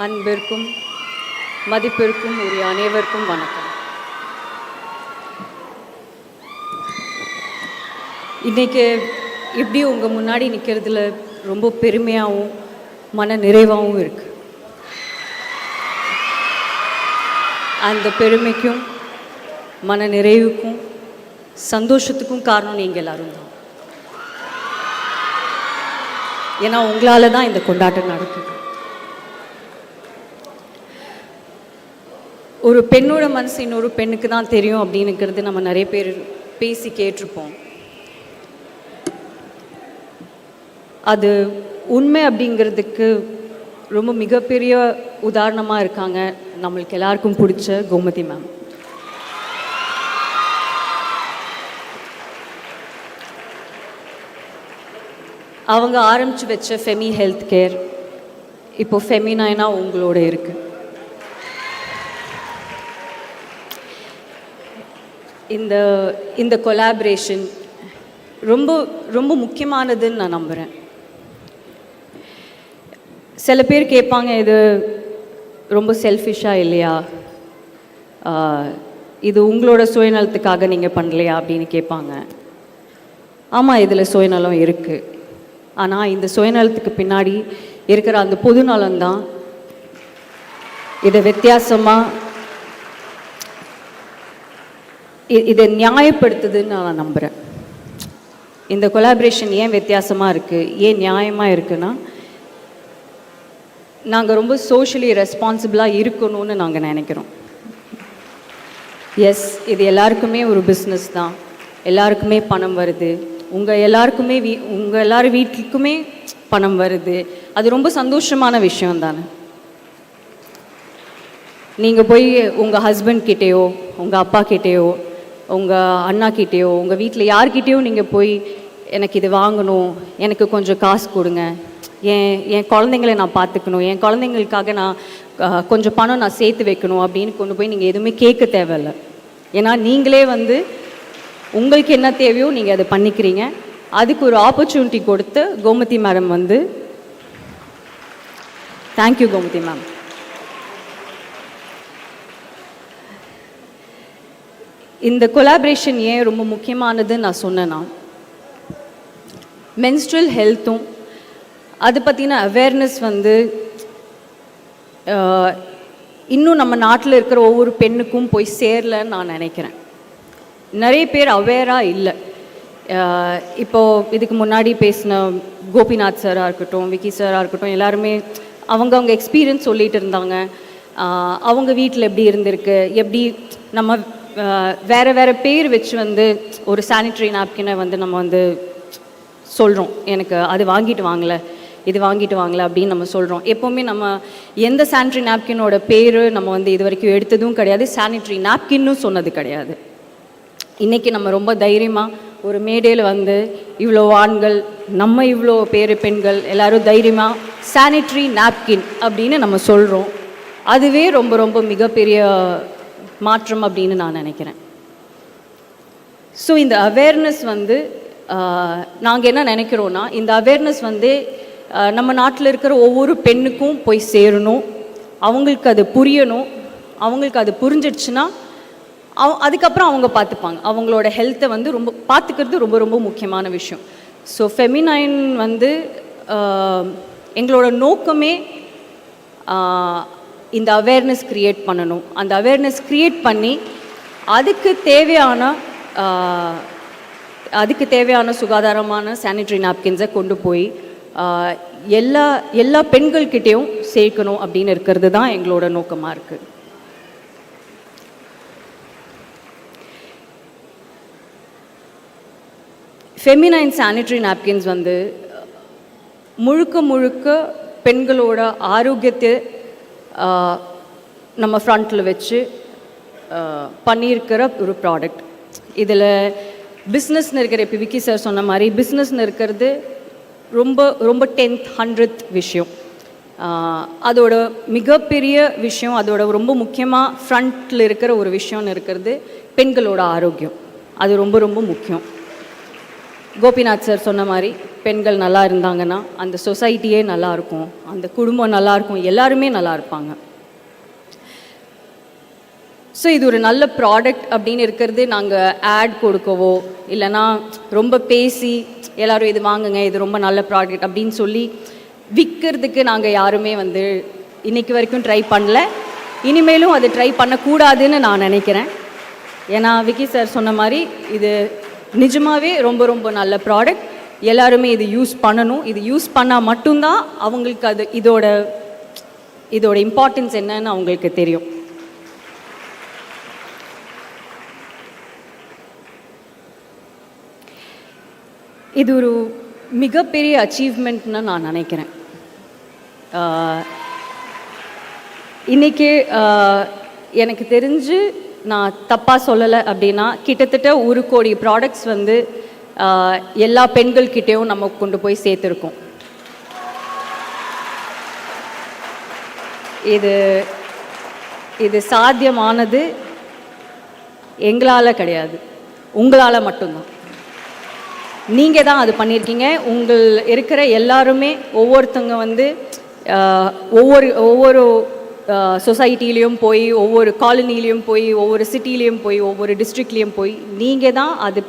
அன்பிற்கும் மதிப்பிற்கும் உரிய அனைவருக்கும் வணக்கம். இன்றைக்கி எப்படி உங்கள் முன்னாடி நிற்கிறதுல ரொம்ப பெருமையாகவும் மன நிறைவாகவும் இருக்குது. அந்த பெருமைக்கும் மன நிறைவுக்கும் சந்தோஷத்துக்கும் காரணம் நீங்கள் எல்லாரும் தான். ஏன்னா உங்களால் தான் இந்த கொண்டாட்டம் நடக்குது. ஒரு பெண்ணோட மனசு இன்னொரு பெண்ணுக்கு தான் தெரியும் அப்படின்னுக்கிறது நம்ம நிறைய பேர் பேசி கேட்டிருப்போம். அது உண்மை அப்படிங்கிறதுக்கு ரொம்ப மிகப்பெரிய உதாரணமாக இருக்காங்க நம்மளுக்கு எல்லாருக்கும் பிடிச்ச கோமதி மேம். அவங்க ஆரம்பித்து வச்ச ஃபெமி ஹெல்த் கேர் இப்போது ஃபெமினைனாக உங்களோட இருக்குது. இந்த கொலாபரேஷன் ரொம்ப ரொம்ப முக்கியமானதுன்னு நான் நம்புகிறேன். சில பேர் கேட்பாங்க, இது ரொம்ப செல்ஃபிஷாக இல்லையா, இது உங்களோட சுயநலத்துக்காக நீங்கள் பண்ணலையா அப்படின்னு கேட்பாங்க. ஆமாம், இதில் சுயநலம் இருக்குது. ஆனால் இந்த சுயநலத்துக்கு பின்னாடி இருக்கிற அந்த பொதுநலம்தான் இதை வித்தியாசமாக இதை நியாயப்படுத்துதுன்னு நான் நம்புகிறேன். இந்த கொலாபரேஷன் ஏன் வித்தியாசமாக இருக்குது, ஏன் நியாயமாக இருக்குன்னா, நாங்கள் ரொம்ப சோஷியலி ரெஸ்பான்சிபிளாக இருக்கணும்னு நாங்கள் நினைக்கிறோம். எஸ், இது எல்லாருக்குமே ஒரு பிஸ்னஸ் தான், எல்லாருக்குமே பணம் வருது, உங்கள் எல்லார் வீட்டுக்குமே பணம் வருது. அது ரொம்ப சந்தோஷமான விஷயம் தானே. நீங்கள் போய் உங்கள் ஹஸ்பண்ட் கிட்டேயோ, உங்கள் அப்பா கிட்டேயோ, உங்கள் அண்ணா கிட்டேயோ, உங்கள் வீட்டில் யார்கிட்டேயோ நீங்கள் போய் எனக்கு இது வாங்கணும், எனக்கு கொஞ்சம் காசு கொடுங்க, என் குழந்தைங்களை நான் பார்த்துக்கணும், என் குழந்தைங்களுக்காக நான் கொஞ்சம் பணம் நான் சேர்த்து வைக்கணும் அப்படின்னு கொண்டு போய் நீங்கள் எதுவுமே கேட்க தேவையில்லை. ஏன்னா நீங்களே உங்களுக்கு என்ன தேவையோ நீங்கள் அதை பண்ணிக்கிறீங்க. அதுக்கு ஒரு ஆப்பர்ச்சுனிட்டி கொடுத்து Gomathi madam thank you Gomathi ma'am. இந்த கொலாபரேஷன் ஏன் ரொம்ப முக்கியமானதுன்னு நான் சொன்னேன்னா, மென்ஸ்ட்ரல் ஹெல்த்தும் அது பற்றின அவேர்னஸ் இன்னும் நம்ம நாட்டில் இருக்கிற ஒவ்வொரு பெண்ணுக்கும் போய் சேரலன்னு நான் நினைக்கிறேன். நிறைய பேர் அவேராக இல்லை. இப்போது இதுக்கு முன்னாடி பேசின கோபிநாத் சாராக இருக்கட்டும், விக்கி சாராக இருக்கட்டும், எல்லாருமே அவங்க எக்ஸ்பீரியன்ஸ் சொல்லிகிட்டு இருந்தாங்க. அவங்க வீட்டில் எப்படி இருந்திருக்கு, எப்படி நம்ம வேறு பேர் வச்சு ஒரு சானிட்டரி நாப்கினை நம்ம சொல்கிறோம், எனக்கு அது வாங்கிட்டு வாங்கலை, இது வாங்கிட்டு வாங்கலை அப்படின்னு நம்ம சொல்கிறோம். எப்போவுமே நம்ம எந்த சானிட்டரி நாப்கினோட பேர் நம்ம இது வரைக்கும் எடுத்ததும் கிடையாது, சானிட்டரி நாப்கின்னு சொன்னது கிடையாது. இன்றைக்கி நம்ம ரொம்ப தைரியமாக ஒரு மேடையில் இவ்வளோ ஆண்கள், நம்ம இவ்வளோ பெண்கள் எல்லோரும் தைரியமாக சானிட்டரி நாப்கின் அப்படின்னு நம்ம சொல்கிறோம். அதுவே ரொம்ப ரொம்ப மிகப்பெரிய மாற்றம் அப்படின்னு நான் நினைக்கிறேன். ஸோ இந்த அவேர்னஸ் நாங்கள் என்ன நினைக்கிறோன்னா, இந்த அவேர்னஸ் நம்ம நாட்டில் இருக்கிற ஒவ்வொரு பெண்ணுக்கும் போய் சேரணும், அவங்களுக்கு அது புரியணும். அவங்களுக்கு அது புரிஞ்சிடுச்சுன்னா அதுக்கப்புறம் அவங்க பார்த்துப்பாங்க. அவங்களோட ஹெல்த்தை ரொம்ப பார்த்துக்கிறது ரொம்ப ரொம்ப முக்கியமான விஷயம். ஸோ ஃபெமினைன் எங்களோட நோக்கமே இந்த அவேர்னஸ் க்ரியேட் பண்ணணும். அந்த அவேர்னஸ் க்ரியேட் பண்ணி அதுக்கு தேவையான சுகாதாரமான சானிட்டரி நாப்கின்ஸை கொண்டு போய் எல்லா பெண்கள்கிட்டையும் சேர்க்கணும் அப்படின்னு இருக்கிறது தான் எங்களோட நோக்கமாக இருக்குது. ஃபெமினைன் சானிட்டரி நாப்கின்ஸ் முழுக்க பெண்களோட ஆரோக்கியத்தை நம்ம ஃப்ரண்ட்டில் வச்சு பண்ணியிருக்கிற ஒரு ப்ராடக்ட். இதில் பிஸ்னஸ்ன்னு இருக்கிற, இப்போ விக்கி சார் சொன்ன மாதிரி பிஸ்னஸ்ன்னு இருக்கிறது ரொம்ப ரொம்ப 10th 100th விஷயம். அதோட மிகப்பெரிய விஷயம், அதோட ரொம்ப முக்கியமாக ஃப்ரண்ட்டில் இருக்கிற ஒரு விஷயம்னு இருக்கிறது பெண்களோட ஆரோக்கியம். அது ரொம்ப ரொம்ப முக்கியம். கோபிநாத் சார் சொன்ன மாதிரி பெண்கள் நல்லா இருந்தாங்கன்னா அந்த சொசைட்டியே நல்லாயிருக்கும், அந்த குடும்பம் நல்லாயிருக்கும், எல்லாருமே நல்லா இருப்பாங்க. ஸோ இது ஒரு நல்ல ப்ராடக்ட் அப்படின்னு இருக்கிறது நாங்கள் ஆட் கொடுக்கவோ இல்லைனா ரொம்ப பேசி எல்லோரும் இது வாங்குங்க, இது ரொம்ப நல்ல ப்ராடக்ட் அப்படின்னு சொல்லி விற்கிறதுக்கு நாங்கள் யாருமே வந்து இன்றைக்கி வரைக்கும் ட்ரை பண்ணல. இனிமேலும் அது ட்ரை பண்ணக்கூடாதுன்னு நான் நினைக்கிறேன். ஏன்னா விக்கி சார் சொன்ன மாதிரி இது நிஜமாகவே ரொம்ப ரொம்ப நல்ல ப்ராடக்ட். எல்லாருமே இது யூஸ் பண்ணணும். இது யூஸ் பண்ணால் மட்டும்தான் அவங்களுக்கு அது இதோட இம்பார்ட்டன்ஸ் என்னன்னு அவங்களுக்கு தெரியும். இது ஒரு மிகப்பெரிய அச்சீவ்மெண்ட்னு நான் நினைக்கிறேன். இன்றைக்கி எனக்கு தெரிஞ்சு நான் தப்பாக சொல்லலை அப்படின்னா கிட்டத்தட்ட 1 கோடி ப்ராடக்ட்ஸ் வந்து எல்லா பெண்கள்கிட்டையும் நம்ம கொண்டு போய் சேர்த்துருக்கோம். இது சாத்தியமானது எங்களால் கிடையாது, உங்களால் மட்டும்தான். நீங்கள் தான் அது பண்ணியிருக்கீங்க. உங்கள் இருக்கிற எல்லாருமே ஒவ்வொருத்தங்க வந்து ஒவ்வொரு சொசைட்டிலையும் போய், ஒவ்வொரு காலனிலையும் போய், ஒவ்வொரு சிட்டிலையும் போய், ஒவ்வொரு டிஸ்ட்ரிக்ட்லேயும் போய் நீங்கள் தான் அதை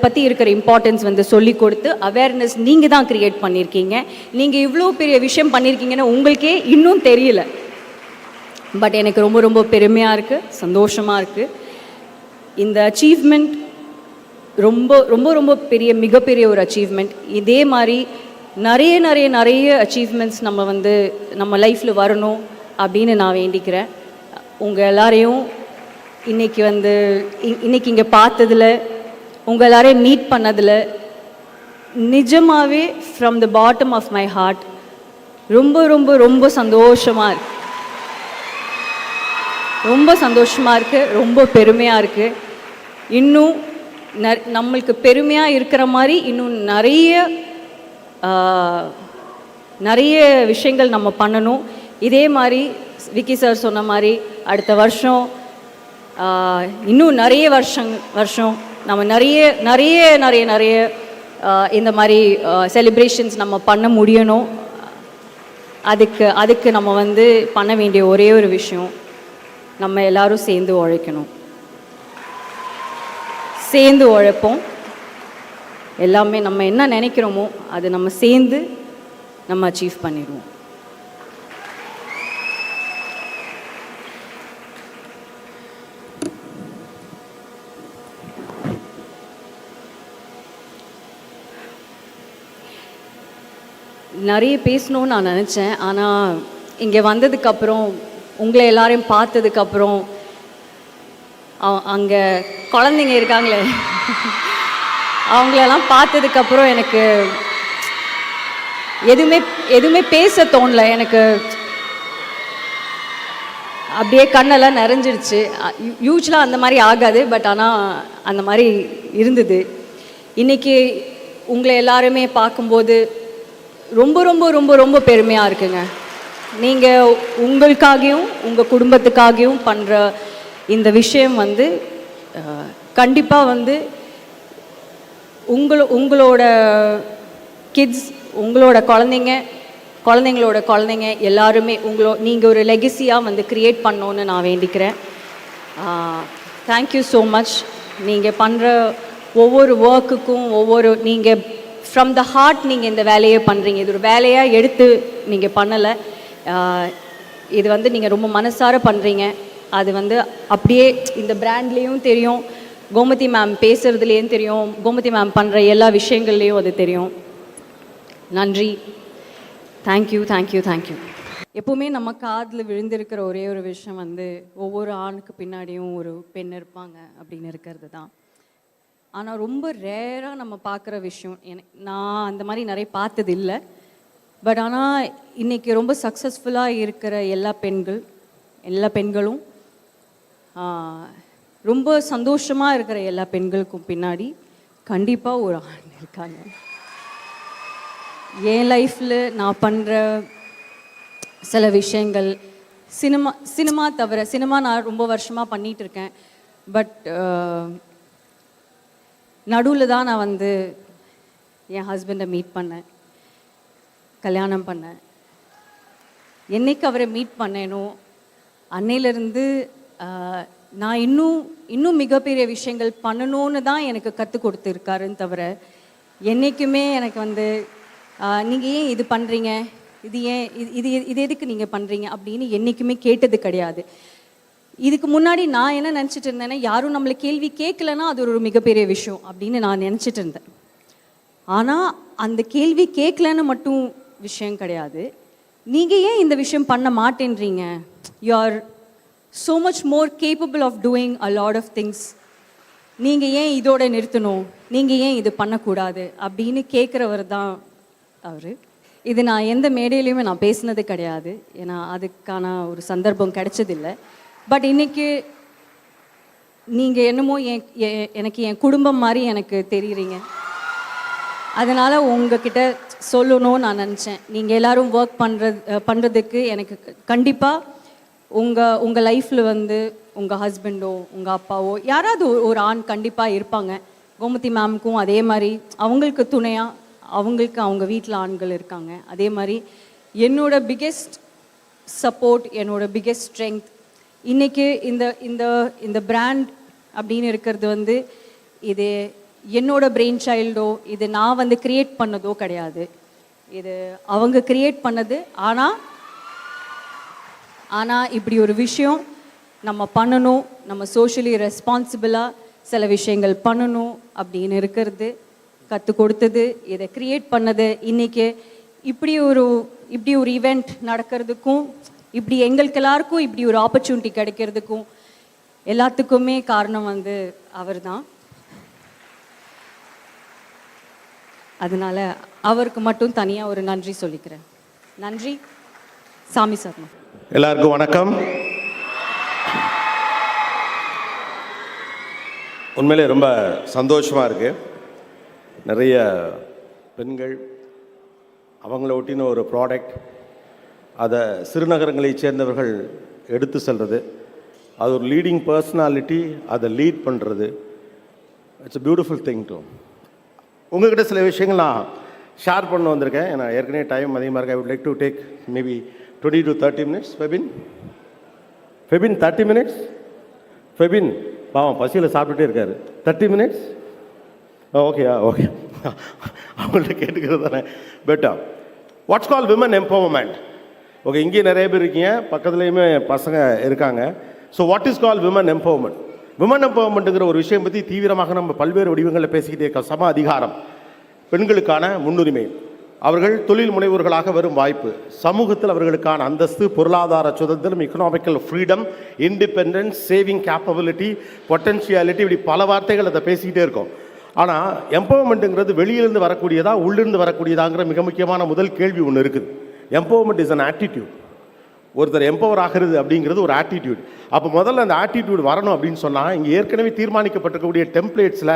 பற்றி இருக்கிற இம்பார்ட்டன்ஸ் வந்து சொல்லி கொடுத்து அவேர்னஸ் நீங்கள் தான் க்ரியேட் பண்ணியிருக்கீங்க. நீங்கள் இவ்வளோ பெரிய விஷயம் பண்ணியிருக்கீங்கன்னு உங்களுக்கே இன்னும் தெரியல. பட் எனக்கு ரொம்ப ரொம்ப பெருமையாக இருக்குது, சந்தோஷமாக இருக்குது. இந்த அச்சீவ்மெண்ட் ரொம்ப ரொம்ப ரொம்ப மிகப்பெரிய ஒரு அச்சீவ்மெண்ட். இதே மாதிரி நிறைய அச்சீவ்மெண்ட்ஸ் நம்ம லைஃப்பில் வரணும் அப்படின்னு நான் வேண்டிக்கிறேன். உங்கள் எல்லாரையும் இன்னைக்கு இங்கே பார்த்ததில், உங்கள் எல்லாரையும் மீட் பண்ணதில் நிஜமாகவே from the bottom of my heart ரொம்ப ரொம்ப ரொம்ப சந்தோஷமாக இருக்கு. ரொம்ப சந்தோஷமாக இருக்குது, ரொம்ப பெருமையாக இருக்குது. இன்னும் நம்மளுக்கு பெருமையாக இருக்கிற மாதிரி இன்னும் நிறைய விஷயங்கள் நம்ம பண்ணணும். இதே மாதிரி விக்கி சார் சொன்ன மாதிரி அடுத்த வருஷம் இன்னும் நிறைய வருஷம் நம்ம நிறைய இந்த மாதிரி செலிப்ரேஷன்ஸ் நம்ம பண்ண முடியணும். அதுக்கு நம்ம வந்து பண்ண வேண்டிய ஒரே ஒரு விஷயம், நம்ம எல்லாரும் சேர்ந்து உழைக்கணும். சேர்ந்து உழைப்போம். எல்லாமே நம்ம என்ன நினைக்கிறோமோ அது நம்ம சேர்ந்து நம்ம அச்சீவ் பண்ணிடுவோம். நிறைய பேசணும்னு நான் நினச்சேன். ஆனால் இங்கே வந்ததுக்கப்புறம், உங்களை எல்லாரையும் பார்த்ததுக்கப்புறம், அங்கே குழந்தைங்க இருக்காங்களே அவங்களெல்லாம் பார்த்ததுக்கப்புறம் எனக்கு எதுவுமே பேச தோணலை. எனக்கு அப்படியே கண்ணெல்லாம் நிறைஞ்சிருச்சு. யூஸ்வலாக அந்த மாதிரி ஆகாது, பட் ஆனால் அந்த மாதிரி இருந்தது. இன்றைக்கி உங்களை எல்லாருமே பார்க்கும்போது ரொம்ப ரொம்ப ரொம்ப ரொம்ப பெருமையாக இருக்குங்க. நீங்கள் உங்களுக்காகவும் உங்கள் குடும்பத்துக்காகவும் பண்ணுற இந்த விஷயம் வந்து கண்டிப்பாக வந்து உங்களோட கிட்ஸ், உங்களோட குழந்தைங்களோட குழந்தைங்க எல்லாருமே நீங்கள் ஒரு லெகசியாக வந்து க்ரியேட் பண்ணோன்னு நான் வேண்டிக்கிறேன். Thank you so much. நீங்கள் பண்ணுற ஒவ்வொரு ஒர்க்குக்கும் நீங்கள் ஃப்ரம் த ஹார்ட் நீங்கள் இந்த வேலையை பண்ணுறீங்க. இது ஒரு வேலையாக எடுத்து நீங்கள் பண்ணலை. இது வந்து நீங்கள் ரொம்ப மனசார பண்ணுறீங்க. அது வந்து அப்படியே இந்த பிராண்ட்லேயும் தெரியும், கோமதி மேம் பேசுகிறதுலேயும் தெரியும், கோமதி மேம் பண்ணுற எல்லா விஷயங்கள்லேயும் அது தெரியும். நன்றி. தேங்க்யூ. எப்போவுமே நம்ம காதில் விழுந்திருக்கிற ஒரே ஒரு விஷயம் வந்து ஒவ்வொரு ஆணுக்கு பின்னாடியும் ஒரு பெண் இருப்பாங்க அப்படின்னு இருக்கிறது தான். ஆனால் ரொம்ப ரேராக நம்ம பார்க்குற விஷயம், நான் அந்த மாதிரி நிறைய பார்த்தது இல்லை. பட் ஆனால் இன்றைக்கி ரொம்ப சக்ஸஸ்ஃபுல்லாக இருக்கிற எல்லா பெண்களும் ரொம்ப சந்தோஷமாக இருக்கிற எல்லா பெண்களுக்கும் பின்னாடி கண்டிப்பாக ஒரு ஆண் இருக்காங்க. என் லைஃப்பில் நான் பண்ணுற சில விஷயங்கள், சினிமா தவிர, சினிமா நான் ரொம்ப வருஷமாக பண்ணிகிட்ருக்கேன். பட் நடுவில் தான் நான் வந்து என் ஹஸ்பண்டை மீட் பண்ணேன், கல்யாணம் பண்ணேன். என்னைக்கு அவரை மீட் பண்ணேனோ அன்னையிலேருந்து நான் இன்னும் மிகப்பெரிய விஷயங்கள் பண்ணணும்னு தான் எனக்கு கற்றுக் கொடுத்துருக்காருன்னு தவிர என்றைக்குமே எனக்கு வந்து நீங்கள் ஏன் இது பண்ணுறீங்க, இது ஏன் இது இது எதுக்கு நீங்கள் பண்ணுறீங்க அப்படின்னு என்றைக்குமே கேட்டது கிடையாது. இதுக்கு முன்னாடி நான் என்ன நினச்சிட்டு இருந்தேன்னா, யாரும் நம்மளை கேள்வி கேட்கலன்னா அது ஒரு மிகப்பெரிய விஷயம் அப்படின்னு நான் நினச்சிட்டு இருந்தேன். ஆனால் அந்த கேள்வி கேட்கலன்னு மட்டும் விஷயம் கிடையாது, நீங்கள் ஏன் இந்த விஷயம் பண்ண மாட்டேன்றீங்க, you are so much more capable of doing a lot of things, நீங்கள் ஏன் இதோட நிறுத்தணும், நீங்கள் ஏன் இது பண்ணக்கூடாது அப்படின்னு கேட்குறவர் தான் அவர். இது நான் எந்த மேடையிலையுமே நான் பேசினது கிடையாது, ஏன்னா அதுக்கான ஒரு சந்தர்ப்பம் கிடைச்சதில்லை. பட் இன்றைக்கி நீங்கள் என்னமோ எனக்கு என் குடும்பம் மாதிரி எனக்கு தெரியுறீங்க. அதனால் உங்ககிட்ட சொல்லணும்னு நான் நினச்சேன். நீங்கள் எல்லோரும் ஒர்க் பண்ணுறதுக்கு எனக்கு கண்டிப்பாக உங்கள் லைஃப்பில் வந்து உங்கள் ஹஸ்பண்டோ உங்கள் அப்பாவோ யாராவது ஒரு ஆண் கண்டிப்பாக இருப்பாங்க. கோமதி மேம்க்கும் அதே மாதிரி அவங்களுக்கு துணையாக அவங்களுக்கு அவங்க வீட்டில் ஆண்கள் இருக்காங்க. அதே மாதிரி என்னோட பிக்கெஸ்ட் சப்போர்ட், என்னோட பிக்கெஸ்ட் ஸ்ட்ரெங்க் இன்றைக்கி இந்த பிராண்ட் அப்படின்னு இருக்கிறது வந்து இது என்னோட பிரெயின் சைல்டோ இது நான் வந்து க்ரியேட் பண்ணதோ கிடையாது, இது அவங்க க்ரியேட் பண்ணது. ஆனால் இப்படி ஒரு விஷயம் நம்ம பண்ணணும், நம்ம சோஷியலி ரெஸ்பான்சிபிளாக சில விஷயங்கள் பண்ணணும் அப்படின்னு இருக்கிறது கற்றுக் கொடுத்தது, இதை க்ரியேட் பண்ணது. இன்றைக்கி இப்படி ஒரு ஈவெண்ட் நடக்கிறதுக்கும் இப்படி எங்களுக்கு எல்லாருக்கும் இப்படி ஒரு ஆப்பர்ச்சுனிட்டி கிடைக்கிறதுக்கும் எல்லாத்துக்குமே காரணம் வந்து அவர் தான். அதனால் அவருக்கு மட்டும் தனியாக ஒரு நன்றி சொல்லிக்கிறேன். நன்றி. சாமி சர்மா. எல்லாருக்கும் வணக்கம். உண்மையிலே ரொம்ப சந்தோஷமாக இருக்குது. நிறைய பெண்கள் அவங்கள ஒட்டின ஒரு ப்ராடக்ட் அதை சிறுநகரங்களைச் சேர்ந்தவர்கள் எடுத்து செல்வது, அது ஒரு லீடிங் பர்சனாலிட்டி அதை லீட் பண்ணுறது, it's a beautiful thing to. உங்கள்கிட்ட சில விஷயங்கள் நான் ஷேர் பண்ண வந்திருக்கேன். ஏன்னா ஏற்கனவே டைம் அதிகமாக இருக்கு. I would like to take maybe 20 to 30 minutes. Febin 30 minutes. Febin பாவம் பசியில் சாப்பிட்டுட்டே இருக்காரு. 30 minutes. ஓகே அவங்கள்ட்ட கேட்டுக்கிறது தானே better. What's call women empowerment. Okay, இங்கே நிறைய பேர் இருக்கீங்க, பக்கத்துலேயுமே பசங்க இருக்காங்க. So what is call women empowerment? Women எம்பவர்மெண்ட்டுங்கிற ஒரு விஷயம் பற்றி தீவிரமாக நம்ம பல்வேறு வடிவங்களில் பேசிக்கிட்டே இருக்கோம். சம அதிகாரம், பெண்களுக்கான முன்னுரிமை, அவர்கள் தொழில் முனைவோர்களாக வரும் வாய்ப்பு, சமூகத்தில் அவர்களுக்கான அந்தஸ்து, பொருளாதார சுதந்திரம், economical freedom, independence, saving capability, potentiality, இப்படி பல வார்த்தைகள் அதை பேசிக்கிட்டே இருக்கோம். ஆனால் எம்பவர்மெண்ட்டுங்கிறது வெளியிலிருந்து வரக்கூடியதா உள்ளிருந்து வரக்கூடியதாங்கிற மிக முக்கியமான முதல் கேள்வி ஒன்று இருக்குது. Empowerment is an attitude. ஒருத்தர் எம்பவர் ஆகிறது அப்படிங்கிறது ஒரு ஆட்டிடியூட். அப்போ முதல்ல அந்த ஆட்டிடியூட் வரணும் அப்படின்னு சொன்னால் இங்கே ஏற்கனவே தீர்மானிக்கப்பட்டிருக்கக்கூடிய டெம்ப்ளேட்ஸில்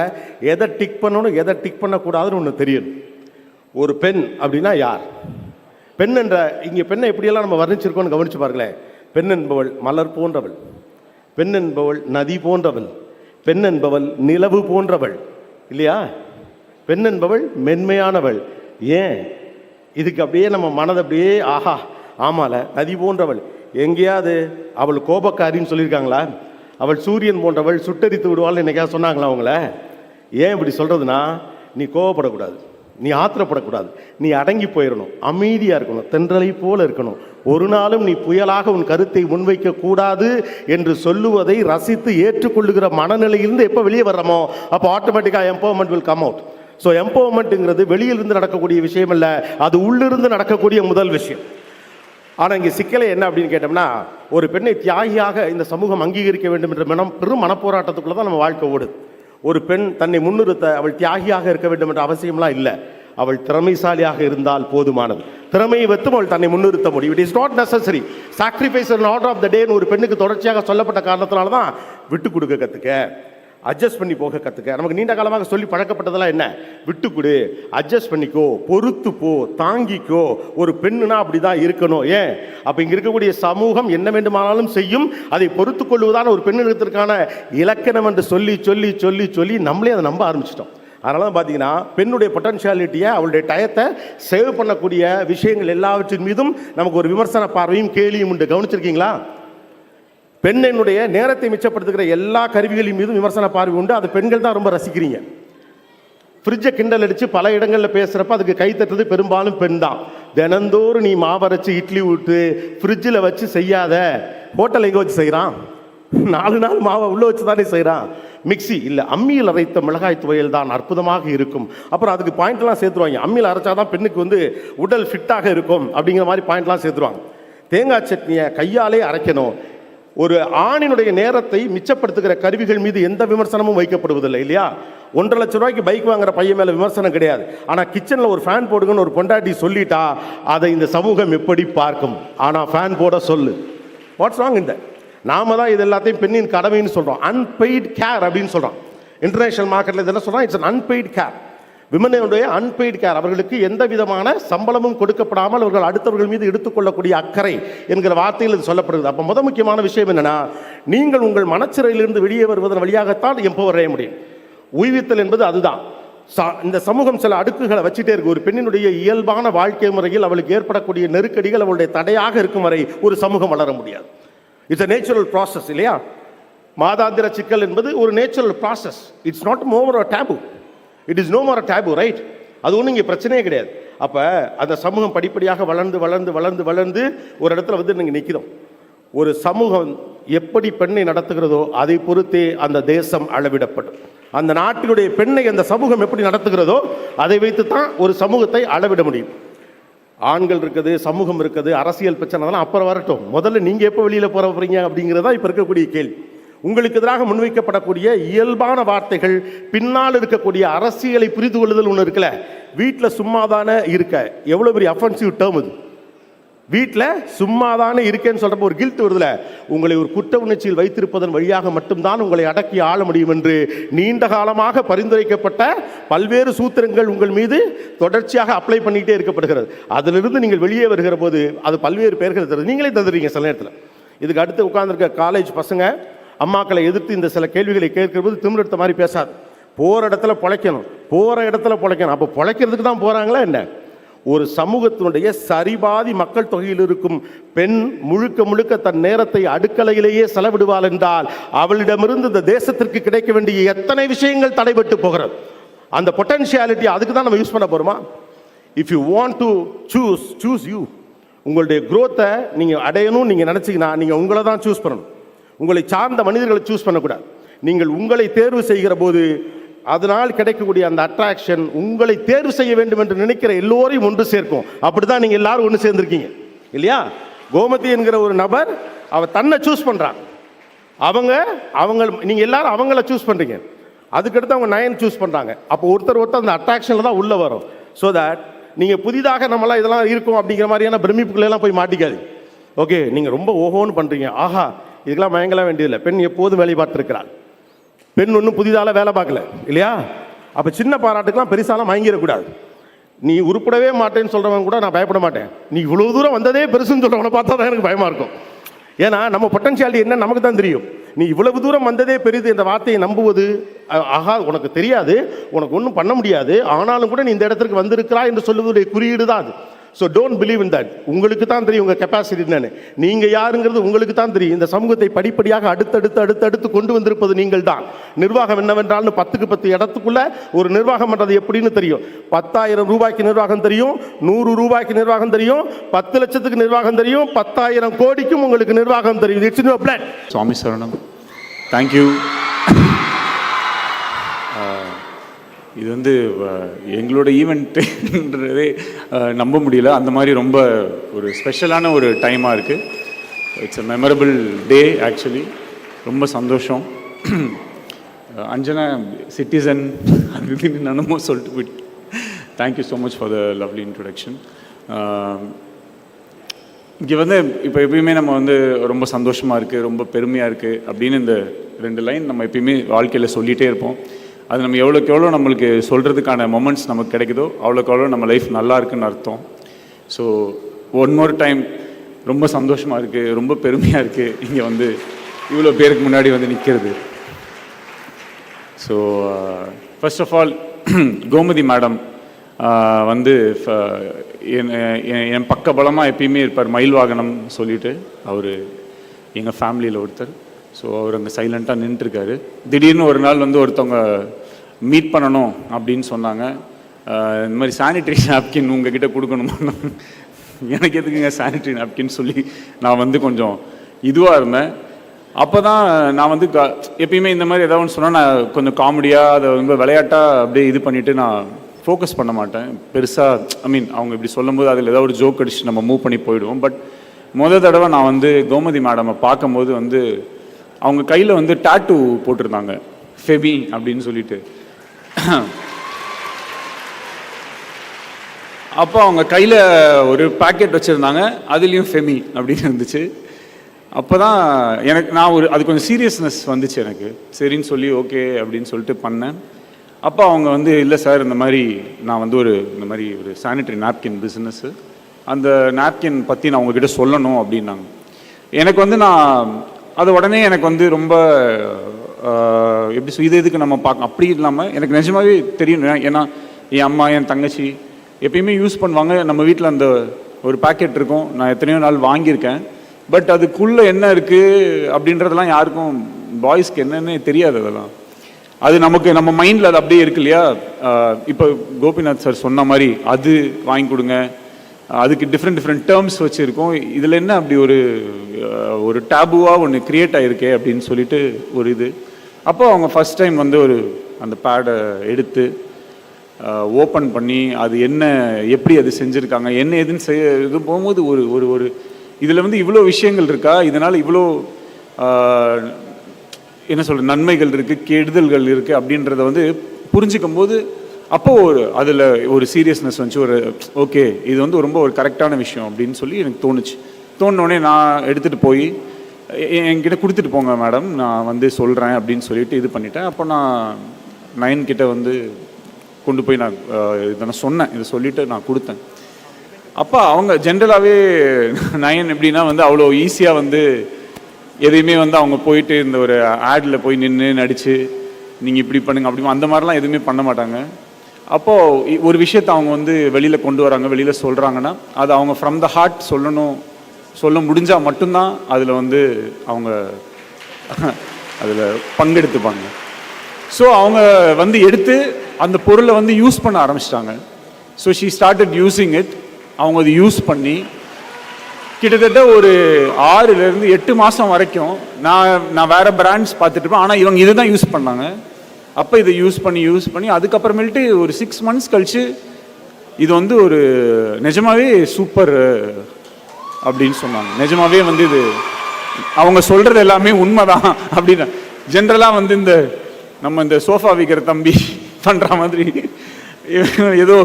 எதை டிக் பண்ணணும் எதை டிக் பண்ணக்கூடாதுன்னு ஒன்று தெரியணும். ஒரு பெண் அப்படின்னா யார்? பெண் என்ற இங்கே பெண்ணை எப்படியெல்லாம் நம்ம வர்ணிச்சிருக்கோன்னு கவனிச்சு பாருங்களேன். பெண் என்பவள் மலர் போன்றவள், பெண் என்பவள் நதி போன்றவள், பெண் என்பவள் நிலவு போன்றவள், இல்லையா? பெண் என்பவள் மென்மையானவள். ஏன் இதுக்கு அப்படியே நம்ம மனதை அப்படியே ஆஹா ஆமால நதி போன்றவள். எங்கேயாவது அவள் கோபக்காரின்னு சொல்லியிருக்காங்களா? அவள் சூரியன் போன்றவள், சுட்டரித்து விடுவாள்னு என்னைக்காவது சொன்னாங்களா அவங்கள? ஏன் இப்படி சொல்கிறதுனா, நீ கோபப்படக்கூடாது, நீ ஆத்திரப்படக்கூடாது, நீ அடங்கி போயிடணும், அமைதியாக இருக்கணும், தென்றலை போல இருக்கணும், ஒரு நாளும் நீ புயலாக உன் கருத்தை முன்வைக்க கூடாது என்று சொல்லுவதை ரசித்து ஏற்றுக்கொள்ளுகிற மனநிலையிலிருந்து எப்போ வெளியே வர்றோமோ அப்போ ஆட்டோமேட்டிக்காக empowerment will come out. So எம்பவர்மெண்ட்டுங்கிறது வெளியிலிருந்து நடக்கக்கூடிய விஷயம் இல்லை, அது உள்ளிருந்து நடக்கக்கூடிய முதல் விஷயம். ஆனால் இங்கே சிக்கலை என்ன அப்படின்னு கேட்டோம்னா, ஒரு பெண்ணை தியாகியாக இந்த சமூகம் அங்கீகரிக்க வேண்டும் என்ற பெரும் மனப்போராட்டத்துக்குள்ளே தான் நம்ம வாழ்க்கை ஓடுது. ஒரு பெண் தன்னை முன்னிறுத்த அவள் தியாகியாக இருக்க வேண்டும் என்ற அவசியம்லாம் இல்லை. அவள் திறமைசாலியாக இருந்தால் போதுமானது. திறமையை வைத்தும் அவள் தன்னை முன்னிறுத்த முடியும். It is not necessary sacrifice and order of the டேன்னு ஒரு பெண்ணுக்கு தொடர்ச்சியாக சொல்லப்பட்ட காரணத்தினால தான் விட்டு கொடுக்க கற்றுக்க, அட்ஜஸ்ட் பண்ணி போக கற்றுக்க. நமக்கு நீண்ட காலமாக சொல்லி பழக்கப்பட்டதெல்லாம் என்ன? விட்டு கொடு, அட்ஜஸ்ட் பண்ணிக்கோ, பொறுத்து போ, தாங்கிக்கோ. ஒரு பெண்ணுனா அப்படி தான் இருக்கணும். ஏன்? அப்போ இங்கே இருக்கக்கூடிய சமூகம் என்ன வேண்டுமானாலும் செய்யும், அதை பொறுத்து கொள்வதான ஒரு பெண்ணிடத்திற்கான இலக்கணம் என்று சொல்லி சொல்லி சொல்லி சொல்லி நம்மளே அதை நம்ப ஆரம்பிச்சிட்டோம். அதனால தான் பார்த்தீங்கன்னா பெண்ணுடைய பொட்டன்ஷியாலிட்டியை, அவளுடைய டயத்தை சேவ் பண்ணக்கூடிய விஷயங்கள் எல்லாவற்றின் மீதும் நமக்கு ஒரு விமர்சன பார்வையும் கேலியும் உண்டு. கவனிச்சிருக்கீங்களா? பெண்ணினுடைய நேரத்தை மிச்சப்படுத்துகிற எல்லா கருவிகளின் மீதும் விமர்சன பார்வை உண்டு. அது பெண்கள் தான் ரொம்ப ரசிக்கிறீங்க. ஃப்ரிட்ஜை கிண்டல் அடித்து பல இடங்களில் பேசுகிறப்ப அதுக்கு கை தட்டுறது பெரும்பாலும் பெண் தான். தினந்தோறும் நீ மாவரைச்சி இட்லி விட்டு ஃப்ரிட்ஜில் வச்சு செய்யாத. ஹோட்டல் எங்கே வச்சு செய்கிறான்? 4 நாள் மாவை உள்ளே வச்சு தானே செய்கிறான். மிக்சி இல்லை, அம்மியில் அரைத்த மிளகாய் துவையல் தான் அற்புதமாக இருக்கும். அப்புறம் அதுக்கு பாயிண்ட்லாம் சேர்த்துருவாங்க. அம்மியில் அரைச்சாதான் பெண்ணுக்கு வந்து உடல் ஃபிட்டாக இருக்கும் அப்படிங்கிற மாதிரி பாயிண்ட்லாம் சேர்த்துருவாங்க. தேங்காய் சட்னியை கையாலே அரைக்கணும். ஒரு ஆணினுடைய நேரத்தை மிச்சப்படுத்துகிற கருவிகள் மீது எந்த விமர்சனமும் வைக்கப்படுவதில்லை இல்லையா? 1.5 லட்ச ரூபாய்க்கு பைக் வாங்குற பையன் மேலே விமர்சனம் கிடையாது. ஆனால் கிச்சனில் ஒரு ஃபேன் போடுங்கன்னு ஒரு பொண்டாட்டி சொல்லிட்டா அதை இந்த சமூகம் எப்படி பார்க்கும்? ஆனால் ஃபேன் போட சொல்லு. வாட்ஸ் ராங் இந்த? நாம தான் இது எல்லாத்தையும் பெண்ணின் கடமைன்னு சொல்கிறோம். அன்பெய்ட் கேர் அப்படின்னு சொல்கிறோம். இன்டர்நேஷனல் மார்க்கெட்டில் இதெல்லாம் சொல்கிறோம், இட்ஸ் அன் அன்பெய்ட் கேர். விமனுடைய அன்பெய்ட் கேர். அவர்களுக்கு எந்த விதமான சம்பளமும் கொடுக்கப்படாமல் அவர்கள் அடுத்தவர்கள் மீது எடுத்துக்கொள்ளக்கூடிய அக்கறை என்கிற வார்த்தையில் இது சொல்லப்படுகிறது. அப்போ முக்கியமான விஷயம் என்னன்னா, நீங்கள் உங்கள் மனச்சிறையிலிருந்து வெளியே வருவதன் வழியாகத்தான் எம்பவர் அடைய முடியும். உய்வித்தல் என்பது அதுதான். இந்த சமூகம் சில அடுக்குகளை வச்சுட்டே இருக்கு. ஒரு பெண்ணினுடைய இயல்பான வாழ்க்கை முறையில் அவளுக்கு ஏற்படக்கூடிய நெருக்கடிகள் அவளுடைய தடையாக இருக்கும் வரை ஒரு சமூகம் வளர முடியாது. இட்ஸ் அ நேச்சுரல் ப்ராசஸ் இல்லையா? மாதாந்திர சிக்கல் என்பது ஒரு natural process. It's not more a taboo. It is no more a taboo, right? அது ஒன்றும் இங்கே பிரச்சனையே கிடையாது. அப்போ அந்த சமூகம் படிப்படியாக வளர்ந்து வளர்ந்து வளர்ந்து வளர்ந்து ஒரு இடத்துல வந்து நீங்கள் நிற்கிறோம். ஒரு சமூகம் எப்படி பெண்ணை நடத்துகிறதோ அதை பொறுத்தே அந்த தேசம் அளவிடப்படும். அந்த நாட்டினுடைய பெண்ணை அந்த சமூகம் எப்படி நடத்துகிறதோ அதை வைத்து தான் ஒரு சமூகத்தை அளவிட முடியும். ஆண்கள் இருக்குது, சமூகம் இருக்குது, அரசியல் பிரச்சனை அதெல்லாம் அப்புறம் வரட்டும். முதல்ல நீங்கள் எப்போ வெளியில் போகிறீங்க அப்படிங்கிறதா இப்போ இருக்கக்கூடிய கேள்வி. உங்களுக்கு எதிராக முன்வைக்கப்படக்கூடிய இயல்பான வார்த்தைகள், பின்னால் இருக்கக்கூடிய அரசியலை புரிந்து கொள்ளுதல் ஒன்று இருக்குல்ல. வீட்டில் சும்மாதானே இருக்க எவ்வளோ பெரிய அஃபென்சிவ் டேர்ம் இது. வீட்டில் சும்மாதானே இருக்கேன்னு சொல்கிறப்போ ஒரு கில்ட் வருதுல. உங்களை ஒரு குற்ற உணர்ச்சியில் வைத்திருப்பதன் வழியாக மட்டும்தான் உங்களை அடக்கி ஆள முடியும் என்று நீண்ட காலமாக பரிந்துரைக்கப்பட்ட பல்வேறு சூத்திரங்கள் உங்கள் மீது தொடர்ச்சியாக அப்ளை பண்ணிக்கிட்டே இருக்கப்படுகிறது. அதிலிருந்து நீங்கள் வெளியே வருகிற போது அது பல்வேறு பெயர்கள் தருது. நீங்களே தந்துடுறீங்க சில நேரத்தில். இதுக்கு அடுத்து உட்கார்ந்துருக்க காலேஜ் பசங்க அம்மாக்களை எதிர்த்து இந்த சில கேள்விகளை கேட்கிற போது திமிரெடுத்த மாதிரி பேசாது. போகிற இடத்துல பிழைக்கணும், போகிற இடத்துல பிழைக்கணும். அப்போ பிழைக்கிறதுக்கு தான் போகிறாங்களா என்ன? ஒரு சமூகத்தினுடைய சரிபாதி மக்கள் தொகையில் இருக்கும் பெண் முழுக்க முழுக்க தன் நேரத்தை அடுக்கலையிலேயே செலவிடுவாள் என்றால் அவளிடமிருந்து இந்த தேசத்திற்கு கிடைக்க வேண்டிய எத்தனை விஷயங்கள் தடைபட்டு போகிறது. அந்த பொட்டன்ஷியாலிட்டி அதுக்கு தான் நம்ம யூஸ் பண்ண போகிறோமா? If you want to choose you. உங்களுடைய குரோத்தை நீங்கள் அடையணும்னு நீங்கள் நினச்சிங்கன்னா நீங்கள் உங்களை தான் சூஸ் பண்ணணும். உங்களை சார்ந்த மனிதர்களை சூஸ் பண்ணக்கூடாது. நீங்கள் உங்களை தேர்வு செய்கிற போது அதனால் கிடைக்கக்கூடிய அந்த அட்ராக்ஷன் உங்களை தேர்வு செய்ய வேண்டும் என்று நினைக்கிற எல்லோரையும் ஒன்று சேர்க்கும். அப்படிதான் நீங்கள் எல்லாரும் ஒன்று சேர்ந்துருக்கீங்க இல்லையா? கோமதி என்கிற ஒரு நபர் அவர் தன்னை சூஸ் பண்ணுறாங்க. அவங்க நீங்கள் எல்லாரும் அவங்கள சூஸ் பண்ணுறீங்க. அதுக்கடுத்து அவங்க நயன் சூஸ் பண்ணுறாங்க. அப்போ ஒருத்தர் அந்த அட்ராக்ஷனில் தான் உள்ளே வரும். ஸோ தட் நீங்கள் புதிதாக நம்மளாம் இதெல்லாம் இருக்கும் அப்படிங்கிற மாதிரியான பிரமிப்புகளெல்லாம் போய் மாட்டிக்காது. ஓகே, நீங்கள் ரொம்ப ஓஹோன்னு பண்ணுறீங்க, ஆஹா இதுக்கெல்லாம் மயங்கலாம் வேண்டியதில்லை. பெண் எப்போதும் வேலை பார்த்துருக்கிறாள். பெண் ஒன்றும் புதிதால வேலை பார்க்கல இல்லையா? அப்போ சின்ன பாராட்டுக்கெல்லாம் பெருசாலாம் மயங்கிடக்கூடாது. நீ உருப்படவே மாட்டேன்னு சொல்கிறவங்க கூட நான் பயப்பட மாட்டேன். நீ இவ்வளோ தூரம் வந்ததே பெருசுன்னு சொல்கிறவனை பார்த்தா தான் எனக்கு பயமாக இருக்கும். ஏன்னா நம்ம பொட்டன்ஷியாலிட்டி என்ன நமக்கு தான் தெரியும். நீ இவ்வளவு தூரம் வந்ததே பெரிது என்ற வார்த்தையை நம்புவது, ஆகா உனக்கு தெரியாது, உனக்கு ஒன்றும் பண்ண முடியாது, ஆனாலும் கூட நீ இந்த இடத்துக்கு வந்திருக்கிறா என்று சொல்லுவதுடைய குறியீடு தான் அது. So don't believe in that. உங்களுக்கு தான் தெரியும் உங்கள் கெப்பாசிட்டி என்னன்னு. நீங்கள் யாருங்கிறது உங்களுக்கு தான் தெரியும். இந்த சமூகத்தை படிப்படியாக அடுத்தடுத்து கொண்டு வந்திருப்பது நீங்கள் தான். நிர்வாகம் என்னவென்றால்னு 10க்கு 10 இடத்துக்குள்ள ஒரு நிர்வாகம் பண்ணுறது எப்படின்னு தெரியும். 10,000 ரூபாய்க்கு நிர்வாகம் தெரியும், 100 ரூபாய்க்கு நிர்வாகம் தெரியும், 10 லட்சத்துக்கு நிர்வாகம் தெரியும், 10,000 கோடிக்கும் உங்களுக்கு நிர்வாகம் தெரியும். It's in your blood. Swami சரணம். தேங்க்யூ. இது வந்து எங்களோட ஈவெண்ட்டுன்றதே நம்ப முடியல. அந்த மாதிரி ரொம்ப ஒரு ஸ்பெஷலான ஒரு டைமாக இருக்குது. It's a memorable day actually. ரொம்ப சந்தோஷம். அஞ்சனா சிட்டிசன் அது இதுன்னு நானுமோ சொல்லிட்டு போயிட்டு. Thank you so much for the lovely introduction. இங்கே வந்து இப்போ எப்பயுமே நம்ம வந்து ரொம்ப சந்தோஷமாக இருக்குது, ரொம்ப பெருமையாக இருக்குது அப்படின்னு இந்த 2 லைன் நம்ம எப்பயுமே வாழ்க்கையில் சொல்லிகிட்டே இருப்போம். அது நம்ம எவ்வளோக்கு எவ்வளோ நம்மளுக்கு சொல்கிறதுக்கான மொமெண்ட்ஸ் நமக்கு கிடைக்குதோ அவ்வளோக்கு எவ்வளோ நம்ம லைஃப் நல்லா இருக்குன்னு அர்த்தம். ஸோ ஒன் மோர் டைம் ரொம்ப சந்தோஷமாக இருக்குது, ரொம்ப பெருமையாக இருக்குது இங்கே வந்து இவ்வளோ பேருக்கு முன்னாடி வந்து நிற்கிறது. So first of all Gomathi madam வந்து என் பக்க பலமாக எப்பயுமே இருப்பார். மயில் வாகனம் சொல்லிட்டு அவர் எங்கள் ஃபேமிலியில் ஒருத்தர். ஸோ அவர் அங்கே சைலண்ட்டாக நின்றுருக்காரு. திடீர்னு ஒரு நாள் வந்து ஒருத்தவங்க மீட் பண்ணணும் அப்படின்னு சொன்னாங்க. இந்த மாதிரி சானிட்டரி நாப்கின் உங்ககிட்ட கொடுக்கணுமா? எனக்கு எதுக்குங்க சானிட்டரி நாப்கின் சொல்லி நான் வந்து கொஞ்சம் இதுவாக இருந்தேன். அப்போ தான் நான் வந்து எப்பயுமே இந்த மாதிரி ஏதாவது ஒன்று சொன்னால் நான் கொஞ்சம் காமெடியாக அதை ரொம்ப விளையாட்டாக அப்படியே இது பண்ணிவிட்டு நான் ஃபோக்கஸ் பண்ண மாட்டேன் பெருசாக. அவங்க இப்படி சொல்லும்போது அதில் ஏதாவது ஒரு ஜோக் அடிச்சு நம்ம மூவ் பண்ணி போயிடுவோம். பட் தடவை நான் வந்து கோமதி மேடமை பார்க்கும்போது வந்து அவங்க கையில் வந்து டாட்டூ போட்டிருந்தாங்க, ஃபெபி அப்படின்னு சொல்லிட்டு. அப்போ அவங்க கையில் ஒரு பேக்கெட் வச்சுருந்தாங்க, அதுலேயும் ஃபெமி அப்படின்னு இருந்துச்சு. அப்போ தான் அது கொஞ்சம் சீரியஸ்னஸ் வந்துச்சு எனக்கு. சரின்னு சொல்லி ஓகே அப்படின்னு சொல்லிட்டு பண்ணேன். அப்போ அவங்க வந்து இல்லை சார், இந்த மாதிரி நான் வந்து இந்த மாதிரி ஒரு சானிட்டரி நாப்கின் பிஸ்னஸ்ஸு, அந்த நாப்கின் பற்றி நான் உங்ககிட்ட சொல்லணும் அப்படின்னாங்க. எனக்கு வந்து அது உடனே எனக்கு வந்து ரொம்ப எப்படி இதுக்கு நம்ம பார்க்க அப்படி இல்லாமல் எனக்கு நிஜமாவே தெரியும். ஏன்னா என் அம்மா என் தங்கச்சி எப்பயுமே யூஸ் பண்ணுவாங்க. நம்ம வீட்டில் அந்த ஒரு பேக்கெட் இருக்கும், நான் எத்தனையோ நாள் வாங்கியிருக்கேன். பட் அதுக்குள்ளே என்ன இருக்குது அப்படின்றதெல்லாம் யாருக்கும் பாய்ஸ்க்கு என்னன்னு தெரியாது. அதெல்லாம் அது நம்ம மைண்டில் அது அப்படியே இருக்கு இல்லையா. இப்போ கோபிநாத் சார் சொன்ன மாதிரி அது வாங்கி கொடுங்க, அதுக்கு டிஃப்ரெண்ட் டேர்ம்ஸ் வச்சுருக்கோம். இதில் என்ன அப்படி ஒரு டேபுவாக ஒன்று க்ரியேட் ஆகிருக்கே அப்படின்னு சொல்லிட்டு ஒரு இது. அப்போ அவங்க ஃபஸ்ட் டைம் வந்து அந்த பேடை எடுத்து ஓப்பன் பண்ணி அது என்ன எப்படி அது செஞ்சுருக்காங்க என்ன ஏதுன்னு இது போகும்போது ஒரு இதில் வந்து இவ்வளோ விஷயங்கள் இருக்கா, இதனால் இவ்வளோ என்ன சொல்கிற நன்மைகள் இருக்குது, கெடுதல்கள் இருக்குது அப்படின்றத வந்து புரிஞ்சிக்கும் போது அப்போது அதில் ஒரு சீரியஸ்னஸ் வந்துச்சு. ஓகே இது வந்து ரொம்ப ஒரு கரெக்டான விஷயம் அப்படின்னு சொல்லி எனக்கு தோணுச்சு. தோணுனோடனே நான் எடுத்துகிட்டு போய் என்கிட்ட கொடுத்துட்டு போங்க மேடம், நான் வந்து சொல்கிறேன் அப்படின்னு சொல்லிட்டு இது பண்ணிட்டேன். அப்போ நான் நயன்கிட்ட வந்து கொண்டு போய் இதை நான் சொன்னேன், இதை சொல்லிவிட்டு நான் கொடுத்தேன். அப்போ அவங்க ஜென்ரலாகவே நயன் எப்படின்னா வந்து அவ்வளோ ஈஸியாக வந்து எதையுமே வந்து அவங்க போயிட்டு இந்த ஒரு ஆடில் போய் நின்று நடித்து நீங்கள் இப்படி பண்ணுங்க அப்படி அந்த மாதிரிலாம் எதுவுமே பண்ண மாட்டாங்க. அப்போது ஒரு விஷயத்தை அவங்க வந்து வெளியில் கொண்டு வராங்க, வெளியில் சொல்கிறாங்கன்னா அது அவங்க ஃப்ரம் த ஹார்ட் சொல்ல முடிஞ்சால் மட்டும்தான் அதில் வந்து அவங்க அதில் பங்கெடுத்துப்பாங்க. ஸோ அவங்க வந்து எடுத்து அந்த பொருளை வந்து யூஸ் பண்ண ஆரம்பிச்சிட்டாங்க. So she started using it. அவங்க அதை யூஸ் பண்ணி கிட்டத்தட்ட ஒரு 6 to 8 மாதம் வரைக்கும் நான் வேறு பிராண்ட்ஸ் பார்த்துட்டு இருப்பேன், ஆனால் இவங்க இதை தான் யூஸ் பண்ணாங்க. அப்போ இதை யூஸ் பண்ணி அதுக்கப்புறமேல்ட்டு ஒரு 6 months கழித்து இது வந்து ஒரு நிஜமாகவே சூப்பர் அப்படின்னு சொன்னாங்க. நிஜமாகவே வந்து இது அவங்க சொல்கிறது எல்லாமே உண்மைதான் அப்படின்னு. ஜென்ரலாக வந்து நம்ம இந்த சோஃபா விற்கிற தம்பி பண்ணுற மாதிரி ஏதோ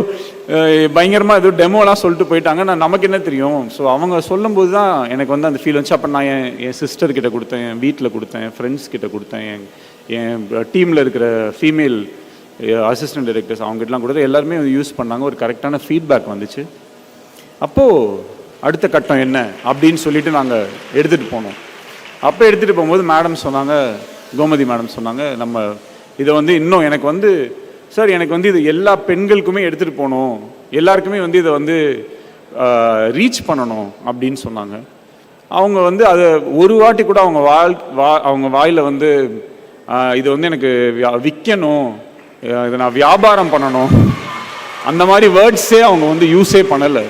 பயங்கரமாக ஏதோ டெமோலாம் சொல்லிட்டு போயிட்டாங்க. நமக்கு என்ன தெரியும். ஸோ அவங்க சொல்லும்போது தான் எனக்கு வந்து அந்த ஃபீல் வந்துச்சு. அப்போ நான் என் சிஸ்டர்கிட்ட கொடுத்தேன், என் வீட்டில் கொடுத்தேன், என் ஃப்ரெண்ட்ஸ் கிட்ட கொடுத்தேன், என் டீமில் இருக்கிற ஃபீமேல் அசிஸ்டன்ட் டைரக்டர்ஸ் அவங்ககிட்டலாம் கொடுத்து எல்லாருமே யூஸ் பண்ணாங்க. ஒரு கரெக்டான ஃபீட்பேக் வந்துச்சு. அப்போது அடுத்த கட்டம் என்ன அப்படின்னு சொல்லிட்டு நாங்கள் எடுத்துகிட்டு போனோம். அப்போ எடுத்துகிட்டு போகும்போது மேடம் சொன்னாங்க, கோமதி மேடம் சொன்னாங்க, நம்ம இதை வந்து இன்னும் எனக்கு வந்து சார் எனக்கு வந்து இது எல்லா பெண்களுக்குமே எடுத்துகிட்டு போகணும், எல்லாருக்குமே வந்து இதை வந்து ரீச் பண்ணணும் அப்படின்னு சொன்னாங்க. அவங்க வந்து அதை ஒரு வாட்டி கூட அவங்க வாயில் வந்து இதை வந்து எனக்கு விற்கணும், இதை நான் வியாபாரம் பண்ணணும் அந்த மாதிரி வேர்ட்ஸே அவங்க வந்து யூஸே பண்ணலை.